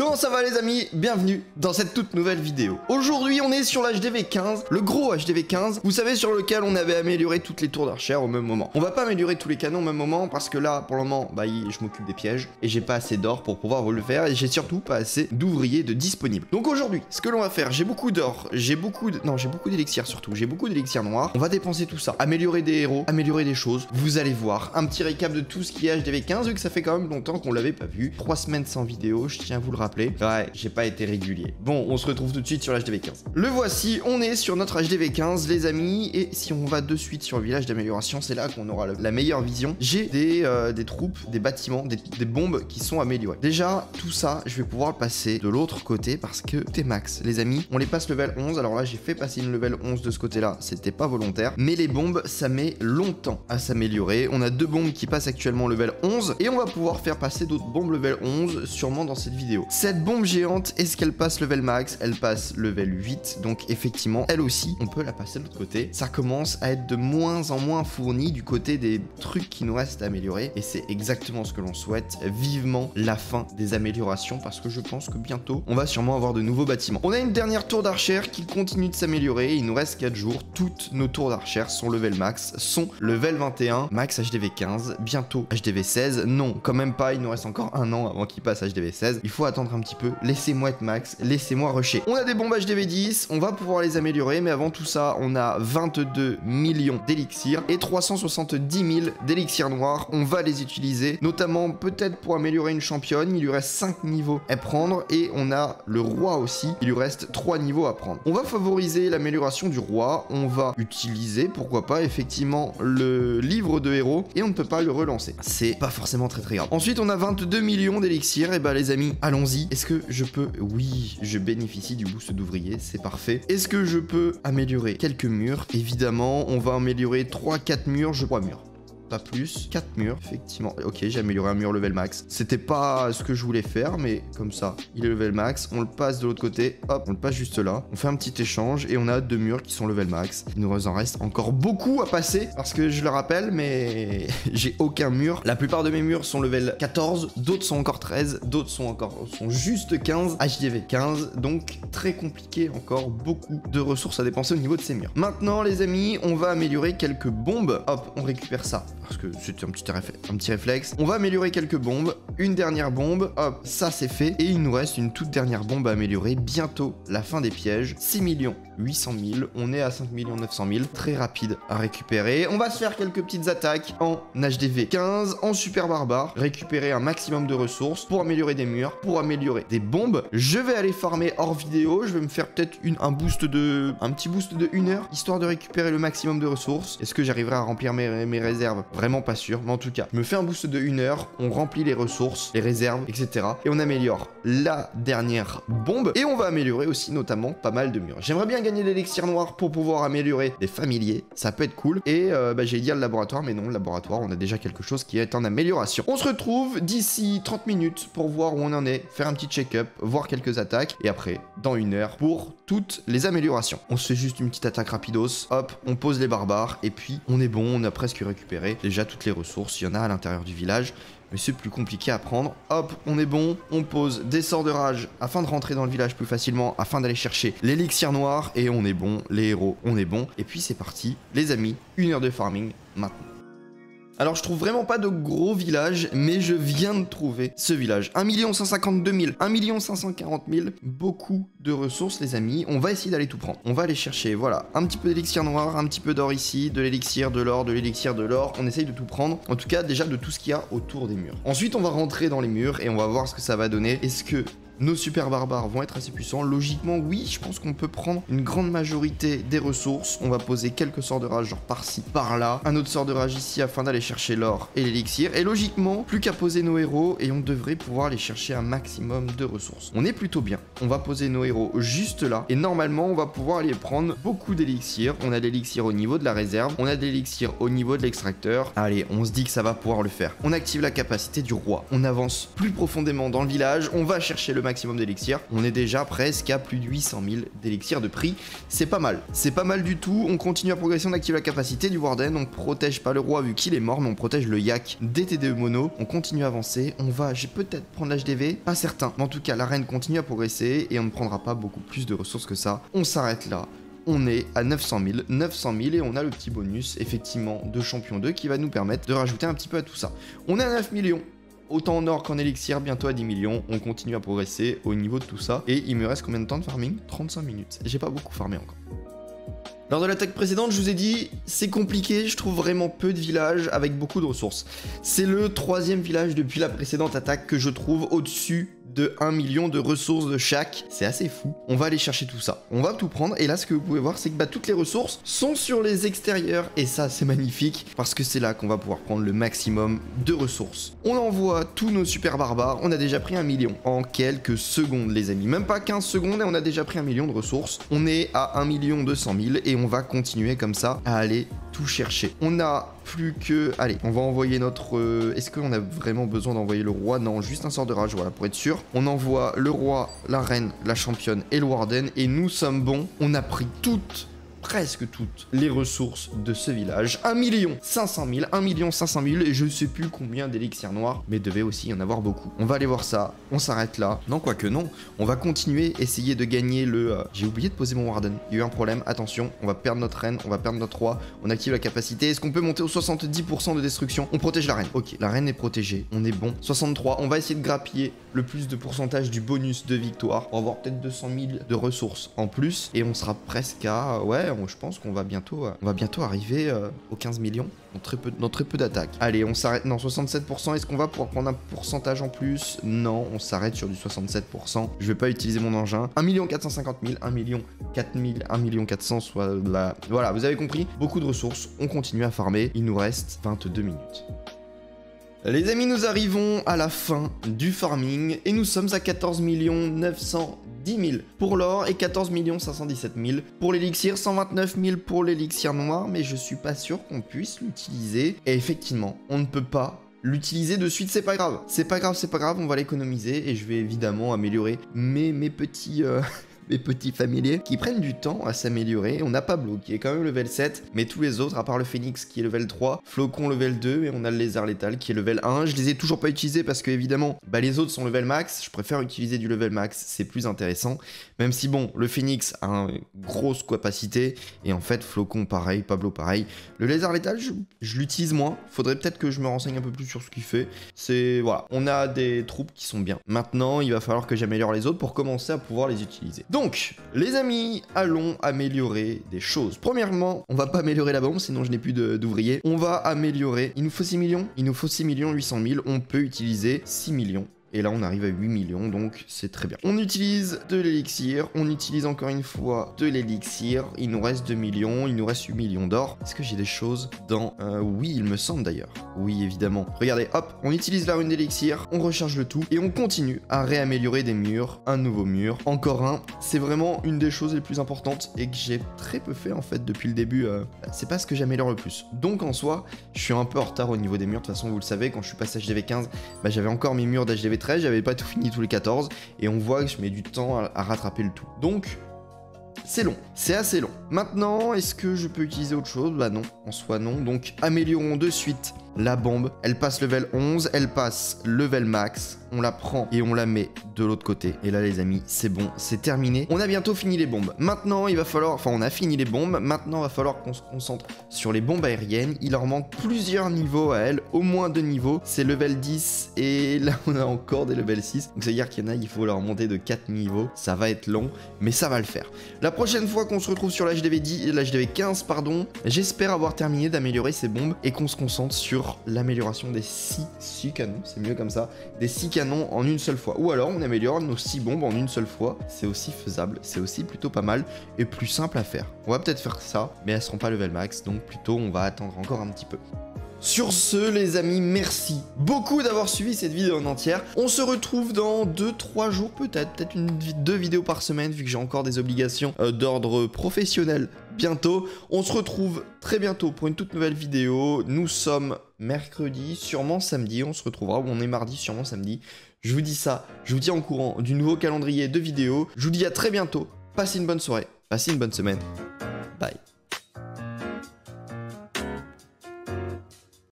Comment ça va les amis? Bienvenue dans cette toute nouvelle vidéo. Aujourd'hui on est sur l'HDV 15, le gros HDV 15, vous savez sur lequel on avait amélioré toutes les tours d'archère au même moment. On va pas améliorer tous les canons au même moment parce que là pour le moment je m'occupe des pièges et j'ai pas assez d'or pour pouvoir vous le faire et j'ai surtout pas assez d'ouvriers de disponibles. Donc aujourd'hui ce que l'on va faire, j'ai beaucoup d'or, j'ai beaucoup d'élixirs surtout, j'ai beaucoup d'élixirs noirs. On va dépenser tout ça, améliorer des héros, améliorer des choses. Vous allez voir un petit récap de tout ce qui est HDV 15 vu que ça fait quand même longtemps qu'on l'avait pas vu. 3 semaines sans vidéo, je tiens à vous le rappeler. Ouais, j'ai pas été régulier. Bon, on se retrouve tout de suite sur l'HDV 15. Le voici, on est sur notre HDV 15 les amis, et si on va de suite sur le village d'amélioration, c'est là qu'on aura la meilleure vision. J'ai des troupes, des bâtiments, des bombes qui sont améliorées. Déjà, tout ça, je vais pouvoir le passer de l'autre côté parce que t'es max. Les amis, on les passe level 11, alors là j'ai fait passer une level 11 de ce côté-là, c'était pas volontaire, mais les bombes, ça met longtemps à s'améliorer. On a 2 bombes qui passent actuellement level 11, et on va pouvoir faire passer d'autres bombes level 11 sûrement dans cette vidéo. Cette bombe géante, est-ce qu'elle passe level max? Elle passe level 8, donc effectivement, elle aussi, on peut la passer de l'autre côté. Ça commence à être de moins en moins fourni du côté des trucs qui nous restent à améliorer, et c'est exactement ce que l'on souhaite, vivement la fin des améliorations, parce que je pense que bientôt, on va sûrement avoir de nouveaux bâtiments. On a une dernière tour d'archère qui continue de s'améliorer, il nous reste 4 jours, toutes nos tours d'archère sont level max, sont level 21, max HDV 15, bientôt HDV 16, non, quand même pas, il nous reste encore un an avant qu'il passe HDV 16, il faut attendre un petit peu, laissez-moi être max, laissez-moi rusher. On a des bombes HDV 10, on va pouvoir les améliorer, mais avant tout ça, on a 22 millions d'élixirs et 370 000 d'élixirs noirs, on va les utiliser, notamment peut-être pour améliorer une championne, il lui reste 5 niveaux à prendre, et on a le roi aussi, il lui reste 3 niveaux à prendre. On va favoriser l'amélioration du roi, on va utiliser, pourquoi pas, effectivement, le livre de héros, et on ne peut pas le relancer. C'est pas forcément très grave. Ensuite, on a 22 millions d'élixirs, et bah les amis, allons-y. Est-ce que je peux... Oui, je bénéficie du boost d'ouvrier, c'est parfait. Est-ce que je peux améliorer quelques murs? Évidemment, on va améliorer 3-4 murs, 3 murs. Pas plus, 4 murs, effectivement. Ok, j'ai amélioré un mur level max. C'était pas ce que je voulais faire, mais comme ça, il est level max. On le passe de l'autre côté, hop, on le passe juste là. On fait un petit échange et on a 2 murs qui sont level max. Il nous en reste encore beaucoup à passer parce que je le rappelle, mais j'ai aucun mur. La plupart de mes murs sont level 14, d'autres sont encore 13, d'autres sont juste 15, HDV 15. Donc très compliqué, encore beaucoup de ressources à dépenser au niveau de ces murs. Maintenant, les amis, on va améliorer quelques bombes. Hop, on récupère ça. Parce que c'était un petit réflexe. On va améliorer quelques bombes. Une dernière bombe. Hop, ça c'est fait. Et il nous reste une toute dernière bombe à améliorer. Bientôt la fin des pièges. 6 800 000. On est à 5 900 000. Très rapide à récupérer. On va se faire quelques petites attaques en HDV 15, en super barbare. Récupérer un maximum de ressources pour améliorer des murs, pour améliorer des bombes. Je vais aller farmer hors vidéo. Je vais me faire peut-être un petit boost de 1 heure, histoire de récupérer le maximum de ressources. Est-ce que j'arriverai à remplir mes réserves? Vraiment pas sûr, mais en tout cas, je me fais un boost de 1 heure, on remplit les ressources, les réserves, etc. Et on améliore la dernière bombe, et on va améliorer aussi notamment pas mal de murs. J'aimerais bien gagner l'élixir noir pour pouvoir améliorer des familiers, ça peut être cool. Et j'allais dire le laboratoire, mais non, le laboratoire, on a déjà quelque chose qui est en amélioration. On se retrouve d'ici 30 minutes pour voir où on en est, faire un petit check-up, voir quelques attaques, et après, dans 1 heure, pour toutes les améliorations. On se fait juste une petite attaque rapidos, hop, on pose les barbares, et puis on est bon, on a presque récupéré déjà toutes les ressources, il y en a à l'intérieur du village, mais c'est plus compliqué à prendre. Hop, on est bon, on pose des sorts de rage afin de rentrer dans le village plus facilement, afin d'aller chercher l'élixir noir, et on est bon, les héros, on est bon, et puis c'est parti, les amis, 1 heure de farming maintenant. Alors je trouve vraiment pas de gros village, mais je viens de trouver ce village. 1 152 000, 1 540 000, beaucoup de ressources les amis. On va essayer d'aller tout prendre. On va aller chercher, voilà, un petit peu d'élixir noir, un petit peu d'or ici, de l'élixir, de l'or, de l'élixir, de l'or. On essaye de tout prendre, en tout cas déjà de tout ce qu'il y a autour des murs. Ensuite on va rentrer dans les murs et on va voir ce que ça va donner. Est-ce que nos super barbares vont être assez puissants? Logiquement, oui, je pense qu'on peut prendre une grande majorité des ressources. On va poser quelques sorts de rage, genre par-ci, par-là. Un autre sort de rage ici afin d'aller chercher l'or et l'élixir. Et logiquement, plus qu'à poser nos héros et on devrait pouvoir aller chercher un maximum de ressources. On est plutôt bien. On va poser nos héros juste là. Et normalement, on va pouvoir aller prendre beaucoup d'élixir. On a de l'élixir au niveau de la réserve. On a de l'élixir au niveau de l'extracteur. Allez, on se dit que ça va pouvoir le faire. On active la capacité du roi. On avance plus profondément dans le village. On va chercher le le maximum d'élixir. On est déjà presque à plus de 800 000 d'élixir de prix. C'est pas mal. C'est pas mal du tout. On continue à progresser, on active la capacité du Warden. On protège pas le roi vu qu'il est mort, mais on protège le yak des TDE mono. On continue à avancer. On va, j'ai peut-être prendre l'HDV, pas certain. Mais en tout cas, la reine continue à progresser et on ne prendra pas beaucoup plus de ressources que ça. On s'arrête là. On est à 900 000 et on a le petit bonus effectivement de champion 2 qui va nous permettre de rajouter un petit peu à tout ça. On est à 9 millions, autant en or qu'en élixir, bientôt à 10 millions. On continue à progresser au niveau de tout ça. Et il me reste combien de temps de farming? 35 minutes. J'ai pas beaucoup farmé encore. Lors de l'attaque précédente, je vous ai dit, c'est compliqué, je trouve vraiment peu de villages avec beaucoup de ressources. C'est le 3e village depuis la précédente attaque que je trouve au-dessus de 1 million de ressources de chaque. C'est assez fou. On va aller chercher tout ça. On va tout prendre. Et là, ce que vous pouvez voir, c'est que toutes les ressources sont sur les extérieurs. Et ça, c'est magnifique parce que c'est là qu'on va pouvoir prendre le maximum de ressources. On envoie tous nos super barbares. On a déjà pris 1 million en quelques secondes, les amis. Même pas 15 secondes et on a déjà pris 1 million de ressources. On est à 1 200 000 et on va continuer comme ça à aller tout chercher. On a plus que... Allez, on va envoyer notre... Est-ce qu'on a vraiment besoin d'envoyer le roi? Non, juste un sort de rage, voilà, pour être sûr. On envoie le roi, la reine, la championne et le warden. Et nous sommes bons. On a pris presque toutes les ressources de ce village. 1 500 000, 1 500 000 et je sais plus combien d'élixirs noirs, mais devait aussi y en avoir beaucoup. On va aller voir ça, on s'arrête là. Non, quoique non, on va continuer, essayer de gagner le... J'ai oublié de poser mon warden, il y a eu un problème, attention, on va perdre notre reine, on va perdre notre roi, on active la capacité. Est-ce qu'on peut monter au 70% de destruction? On protège la reine. Ok, la reine est protégée, on est bon. 63, on va essayer de grappiller le plus de pourcentage du bonus de victoire. On va avoir peut-être 200 000 de ressources en plus et on sera presque à... Ouais, je pense qu'on va bientôt arriver aux 15 millions dans très peu d'attaques. Allez, on s'arrête. Non, 67%. Est-ce qu'on va pouvoir prendre un pourcentage en plus? Non, on s'arrête sur du 67%. Je vais pas utiliser mon engin. 1 450 000, 1 4 000, 1 400 soit là. Voilà, vous avez compris. Beaucoup de ressources. On continue à farmer. Il nous reste 22 minutes. Les amis, nous arrivons à la fin du farming et nous sommes à 14 910 000 pour l'or et 14 517 000 pour l'élixir, 129 000 pour l'élixir noir, mais je suis pas sûr qu'on puisse l'utiliser. Et effectivement, on ne peut pas l'utiliser de suite, c'est pas grave. C'est pas grave, on va l'économiser et je vais évidemment améliorer mes petits... mes petits familiers qui prennent du temps à s'améliorer. On a Pablo qui est quand même level 7, mais tous les autres, à part le Phoenix qui est level 3, Flocon level 2 et on a le lézard létal qui est level 1. Je les ai toujours pas utilisés parce que évidemment, les autres sont level max. Je préfère utiliser du level max, c'est plus intéressant. Même si bon, le Phoenix a une grosse capacité et en fait Flocon pareil, Pablo pareil. Le lézard létal, je l'utilise moins. Faudrait peut-être que je me renseigne un peu plus sur ce qu'il fait. C'est voilà, on a des troupes qui sont bien. Maintenant, il va falloir que j'améliore les autres pour commencer à pouvoir les utiliser. Donc, les amis, allons améliorer des choses. Premièrement, on va pas améliorer la bombe, sinon je n'ai plus d'ouvriers. On va améliorer... Il nous faut 6 millions? Il nous faut 6 800 000. On peut utiliser 6 millions. Et là, on arrive à 8 millions, donc c'est très bien. On utilise de l'élixir. On utilise encore une fois de l'élixir. Il nous reste 2 millions. Il nous reste 8 millions d'or. Est-ce que j'ai des choses dans... oui, il me semble d'ailleurs. Oui, évidemment. Regardez, hop, on utilise la rune d'élixir. On recharge le tout. Et on continue à réaméliorer des murs. Un nouveau mur. Encore un. C'est vraiment une des choses les plus importantes et que j'ai très peu fait en fait depuis le début. C'est pas ce que j'améliore le plus. Donc en soi, je suis un peu en retard au niveau des murs. De toute façon, vous le savez, quand je suis passé à HDV 15, j'avais encore mes murs d'HDV 13, j'avais pas tout fini tous les 14 et on voit que je mets du temps à rattraper le tout. Donc c'est long, c'est assez long. Maintenant, est-ce que je peux utiliser autre chose? Bah non, en soi non. Donc améliorons de suite la bombe. Elle passe level 11, elle passe level max. On la prend et on la met de l'autre côté. Et là les amis, c'est bon, c'est terminé. On a bientôt fini les bombes. Maintenant, il va falloir... Enfin, on a fini les bombes. Maintenant, il va falloir qu'on se concentre sur les bombes aériennes. Il leur manque plusieurs niveaux à elles. Au moins 2 niveaux. C'est level 10 et là, on a encore des level 6. Donc, c'est-à-dire qu'il y en a, il faut leur monter de 4 niveaux. Ça va être long, mais ça va le faire. La prochaine fois qu'on se retrouve sur l'HDV 15, pardon, j'espère avoir terminé d'améliorer ces bombes et qu'on se concentre sur l'amélioration des 6 canons. C'est mieux comme ça. Des 6 canons en une seule fois. Ou alors on améliore nos 6 bombes en une seule fois. C'est aussi faisable, c'est aussi plutôt pas mal et plus simple à faire. On va peut-être faire ça, mais elles seront pas level max, donc plutôt on va attendre encore un petit peu. Sur ce, les amis, merci beaucoup d'avoir suivi cette vidéo en entière. On se retrouve dans 2-3 jours peut-être deux vidéos par semaine, vu que j'ai encore des obligations d'ordre professionnel bientôt. On se retrouve très bientôt pour une toute nouvelle vidéo. Nous sommes mercredi, sûrement samedi. On se retrouvera, ou on est mardi, sûrement samedi. Je vous dis ça, je vous tiens au courant du nouveau calendrier de vidéos. Je vous dis à très bientôt. Passez une bonne soirée, passez une bonne semaine. Bye.